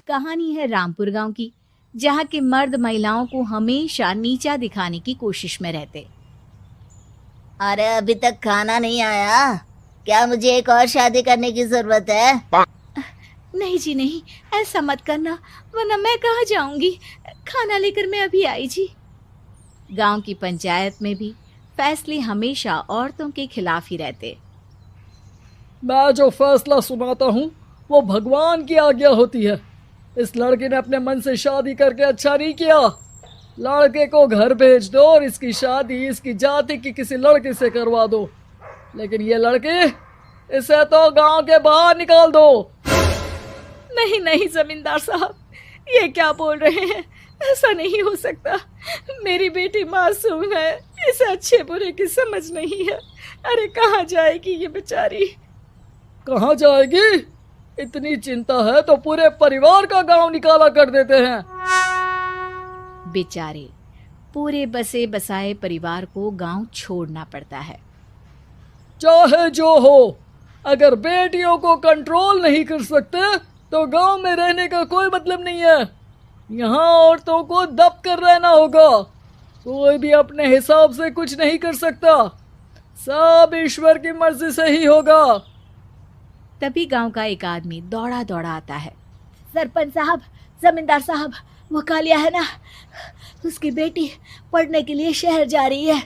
कहानी है रामपुर गांव की, जहां के मर्द महिलाओं को हमेशा नीचा दिखाने की कोशिश में रहते। अरे अभी तक खाना नहीं आया, क्या मुझे एक और शादी करने की जरूरत है? नहीं जी नहीं, ऐसा मत करना, वरना मैं कहाँ जाऊंगी। खाना लेकर मैं अभी आई जी। गांव की पंचायत में भी फैसले हमेशा औरतों के खिलाफ ही रहते। मैं जो फैसला सुनाता हूँ वो भगवान की आज्ञा होती है। इस लड़के ने अपने मन से शादी करके अच्छा नहीं किया। लड़के को घर भेज दो और इसकी शादी इसकी जाति की किसी लड़के से करवा दो। लेकिन ये लड़की, इसे तो गांव के बाहर निकाल दो। नहीं नहीं जमींदार साहब, ये क्या बोल रहे हैं? ऐसा नहीं हो सकता। मेरी बेटी मासूम है, इसे अच्छे बुरे की समझ नहीं है। अरे कहाँ जाएगी ये बेचारी? कहाँ जाएगी? इतनी चिंता है तो पूरे परिवार का गांव निकाला कर देते हैं। बेचारे पूरे बसे बसाए परिवार को गांव छोड़ना पड़ता है। चाहे जो हो, अगर बेटियों को कंट्रोल नहीं कर सकते तो गांव में रहने का कोई मतलब नहीं है। यहाँ औरतों को दब कर रहना होगा। कोई भी अपने हिसाब से कुछ नहीं कर सकता, सब ईश्वर की मर्जी से ही होगा। तभी गांव का एक आदमी दौड़ा दौड़ा आता है। सरपंच साहब, जमींदार साहब, वो कालिया है ना, उसकी बेटी पढ़ने के लिए शहर जा रही है।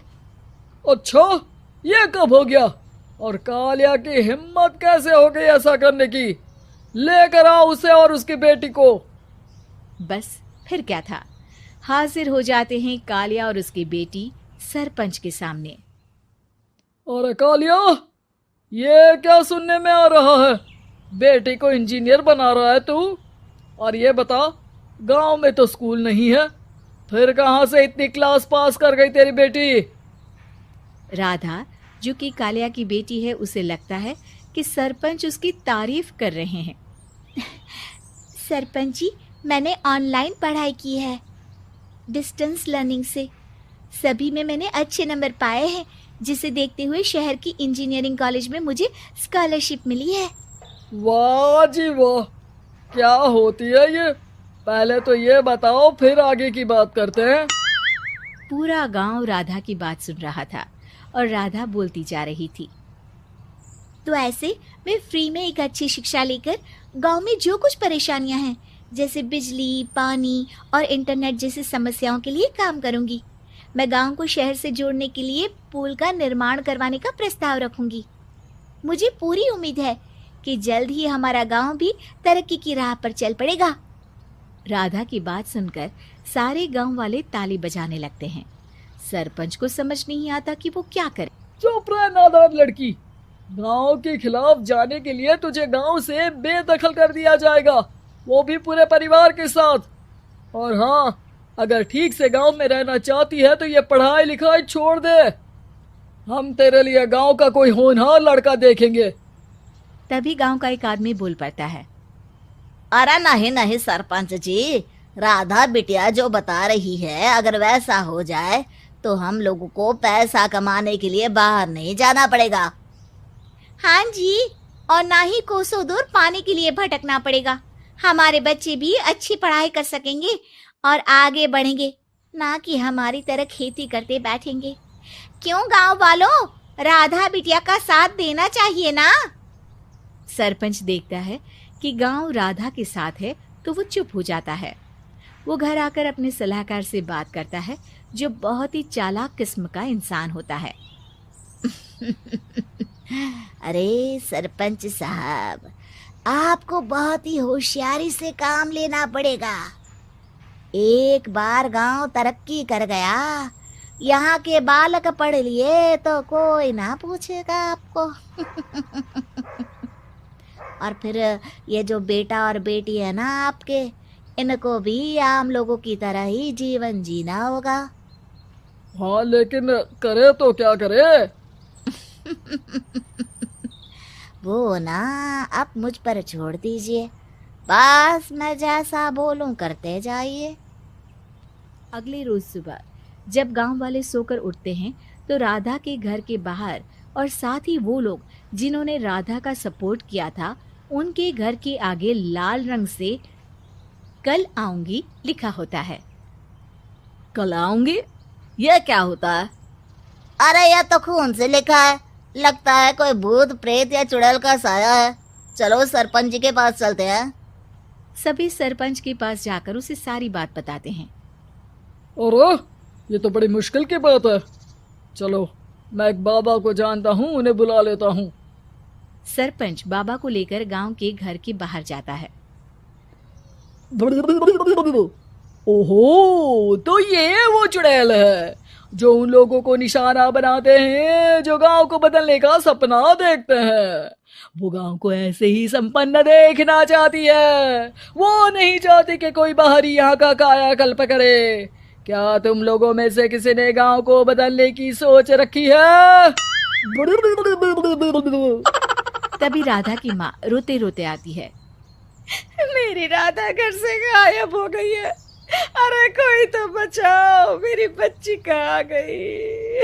अच्छा, ये कब हो गया? और कालिया की हिम्मत कैसे हो गई ऐसा करने की? लेकर आओ उसे और उसकी बेटी को। बस फिर क्या था, हाजिर हो जाते हैं कालिया और उसकी बेटी सरपंच के सामने। अरे कालिया, ये क्या सुनने में आ रहा है? बेटी को इंजीनियर बना रहा है तू? और ये बता, गांव में तो स्कूल नहीं है, फिर कहाँ से इतनी क्लास पास कर गई तेरी बेटी? राधा, जो कि कालिया की बेटी है, उसे लगता है कि सरपंच उसकी तारीफ कर रहे हैं। सरपंच जी, मैंने ऑनलाइन पढ़ाई की है, डिस्टेंस लर्निंग से। सभी में मैंने अच्छे नंबर पाए हैं, जिसे देखते हुए शहर की इंजीनियरिंग कॉलेज में मुझे स्कॉलरशिप मिली है। वाह जी वाह, क्या होती है ये? पहले तो ये बताओ, फिर आगे की बात करते हैं। पूरा गांव राधा की बात सुन रहा था और राधा बोलती जा रही थी। तो ऐसे मैं फ्री में एक अच्छी शिक्षा लेकर गांव में जो कुछ परेशानियां हैं, जैसे बिजली, पानी और इंटरनेट जैसी समस्याओं के लिए काम करूंगी। मैं गांव को शहर से जोड़ने के लिए पुल का निर्माण करवाने का प्रस्ताव रखूंगी। मुझे पूरी उम्मीद है कि जल्द ही हमारा गांव भी तरक्की की राह पर चल पड़ेगा। राधा की बात सुनकर सारे गांव वाले ताली बजाने लगते हैं। सरपंच को समझ नहीं आता कि वो क्या करे। चुप रह नादान लड़की, गांव के खिलाफ जाने के लिए तुझे गांव से बेदखल कर दिया जाएगा, वो भी पूरे परिवार के साथ। और हाँ, अगर ठीक से गांव में रहना चाहती है तो ये पढ़ाई लिखाई छोड़ दे। हम तेरे लिए गांव का कोई होनहार लड़का देखेंगे। तभी गांव का एक आदमी बोल पड़ता है। अरे नहीं नहीं सरपंच जी, राधा बिटिया जो बता रही है, अगर वैसा हो जाए तो हम लोगों को पैसा कमाने के लिए बाहर नहीं जाना पड़ेगा। हाँ जी, और ना ही कोसों दूर पानी के लिए भटकना पड़ेगा। हमारे बच्चे भी अच्छी पढ़ाई कर सकेंगे और आगे बढ़ेंगे, ना कि हमारी तरह खेती करते बैठेंगे। क्यों गांव वालों, राधा बिटिया का साथ देना चाहिए ना। सरपंच देखता है कि गांव राधा के साथ है तो वो चुप हो जाता है। वो घर आकर अपने सलाहकार से बात करता है, जो बहुत ही चालाक किस्म का इंसान होता है। अरे सरपंच साहब, आपको बहुत ही होशियारी से काम लेना पड़ेगा। एक बार गांव तरक्की कर गया, यहाँ के बालक पढ़ लिए तो कोई ना पूछेगा आपको। और फिर ये जो बेटा और बेटी है ना आपके, इनको भी आम लोगों की तरह ही जीवन जीना होगा। हाँ, लेकिन करे तो क्या करे? वो ना आप मुझ पर छोड़ दीजिए, बस मैं जैसा बोलूं करते जाइए। अगले रोज सुबह जब गांव वाले सोकर उठते हैं तो राधा के घर के बाहर और साथ ही वो लोग जिन्होंने राधा का सपोर्ट किया था, उनके घर के आगे लाल रंग से कल आऊंगी लिखा होता है। कल आऊंगी, यह क्या होता है? अरे यह तो खून से लिखा है, लगता है कोई भूत प्रेत या चुड़ैल का साया है। चलो सरपंच जी के पास चलते हैं। सभी सरपंच के पास जाकर उसे सारी बात बताते हैं। अरे ये तो बड़ी मुश्किल की बात है। चलो मैं एक बाबा को जानता हूँ, उन्हें बुला लेता हूँ। सरपंच बाबा को लेकर गांव के घर के बाहर जाता है। ओहो, तो ये वो चुड़ैल है जो उन लोगों को निशाना बनाते हैं जो गांव को बदलने का सपना देखते हैं। वो गांव को ऐसे ही संपन्न देखना चाहती है। वो नहीं चाहती कि कोई बाहरी यहाँ का कायाकल्प करे। क्या तुम लोगों में से किसी ने गांव को बदलने की सोच रखी है? तभी राधा की माँ रोते रोते आती है। मेरी राधा घर से गायब हो गई है। अरे कोई तो बचाओ, मेरी बच्ची कहाँ गई?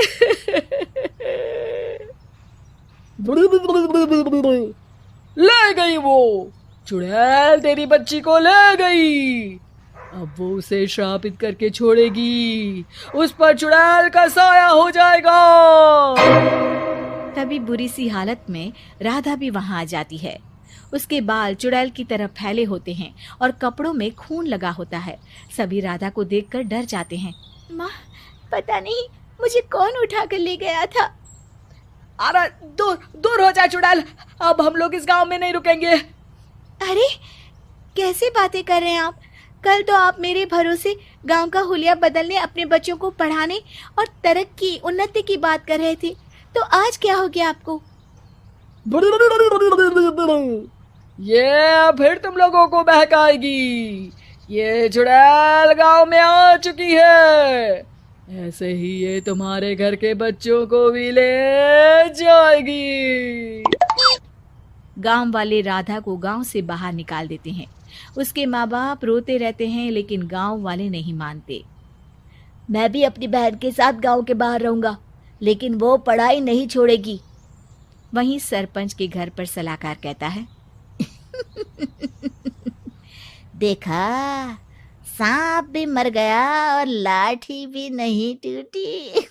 ले गई वो चुड़ैल, तेरी बच्ची को ले गई। अब वो उसे श्रापित करके छोड़ेगी, उस पर चुड़ैल का साया हो जाएगा। तभी बुरी सी हालत में राधा भी वहां आ जाती है। उसके बाल चुड़ैल की तरह फैले होते हैं और कपड़ों में खून लगा होता है। सभी राधा को देखकर डर जाते हैं। माँ, पता नहीं मुझे कौन उठा कर ले गया था। अरे दूर दूर हो जा चुड़ैल, अब हम लोग इस गांव में नहीं रुकेंगे। अरे कैसे बातें कर रहे हैं आप? कल तो आप मेरे भरोसे गांव का हुलिया बदलने, अपने बच्चों को पढ़ाने और तरक्की उन्नति की बात कर रहे थे, तो आज क्या हो गया आपको? ये फिर तुम लोगों को बहकाएगी। ये चुड़ैल गांव में आ चुकी है, ऐसे ही ये तुम्हारे घर के बच्चों को भी ले जाएगी। गांव वाले राधा को गांव से बाहर निकाल देते हैं। उसके माँ बाप रोते रहते हैं, लेकिन गांव वाले नहीं मानते। मैं भी अपनी बहन के साथ गांव के बाहर रहूंगा, लेकिन वो पढ़ाई नहीं छोड़ेगी। वहीं सरपंच के घर पर सलाहकार कहता है। देखा, सांप भी मर गया और लाठी भी नहीं टूटी।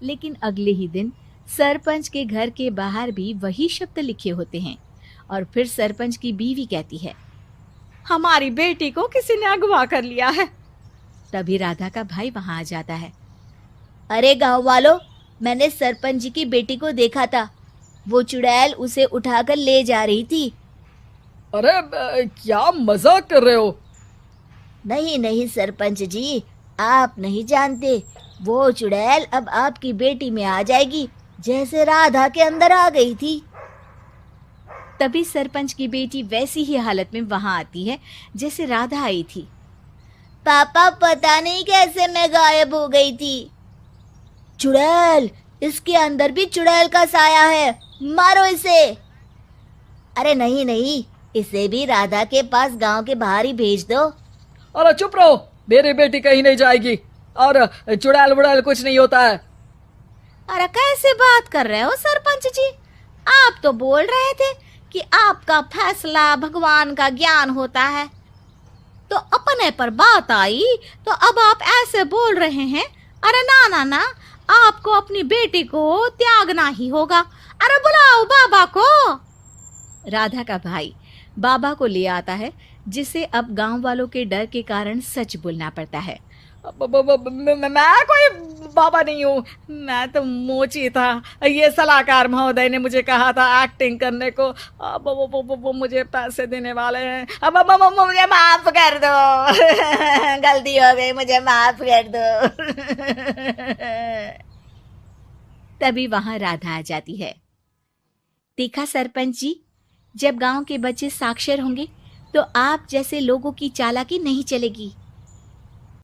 लेकिन अगले ही दिन सरपंच के घर के बाहर भी वही शब्द लिखे होते हैं। और फिर सरपंच की बीवी कहती है, हमारी बेटी को किसी ने अगवा कर लिया है। तभी राधा का भाई वहां आ जाता है। अरे गांव वालों, मैंने सरपंच जी की बेटी को देखा था। वो चुड़ैल उसे उठाकर ले जा रही थी। अरे क्या मजाक कर रहे हो? नहीं नहीं सरपंच जी, आप नहीं जानते। वो चुड़ैल अब आपकी बेटी में आ जाएगी, जैसे राधा के अंदर आ गई थी। तभी सरपंच की बेटी वैसी ही हालत में वहां आती है जैसे राधा आई थी। पापा, पता नहीं कैसे मैं गायब हो गई थी। चुड़ैल, इसके अंदर भी चुड़ैल का साया है, मारो इसे। अरे नहीं नहीं, इसे भी राधा के पास गांव के बाहर ही भेज दो। अरे चुप रहो, मेरी बेटी कहीं नहीं जाएगी और चुड़ैल वुड़ैल कुछ नहीं होता है। अरे कैसे बात कर रहे हो सरपंच जी? आप तो बोल रहे थे कि आपका फैसला भगवान का ज्ञान होता है, तो अपने पर बात आई तो अब आप ऐसे बोल रहे हैं। अरे ना ना ना, आपको अपनी बेटी को त्यागना ही होगा। अरे बुलाओ बाबा को। राधा का भाई बाबा को ले आता है, जिसे अब गांव वालों के डर के कारण सच बोलना पड़ता है। मैं कोई बाबा नहीं हूँ, मैं तो मोची था। ये सलाहकार महोदय ने मुझे कहा था एक्टिंग करने को। अब वो मुझे पैसे देने वाले हैं। अब मुझे माफ कर दो। गलती हो गई, मुझे माफ कर दो। तभी वहां राधा आ जाती है। देखा सरपंच जी, जब गांव के बच्चे साक्षर होंगे तो आप जैसे लोगों की चालाकी नहीं चलेगी।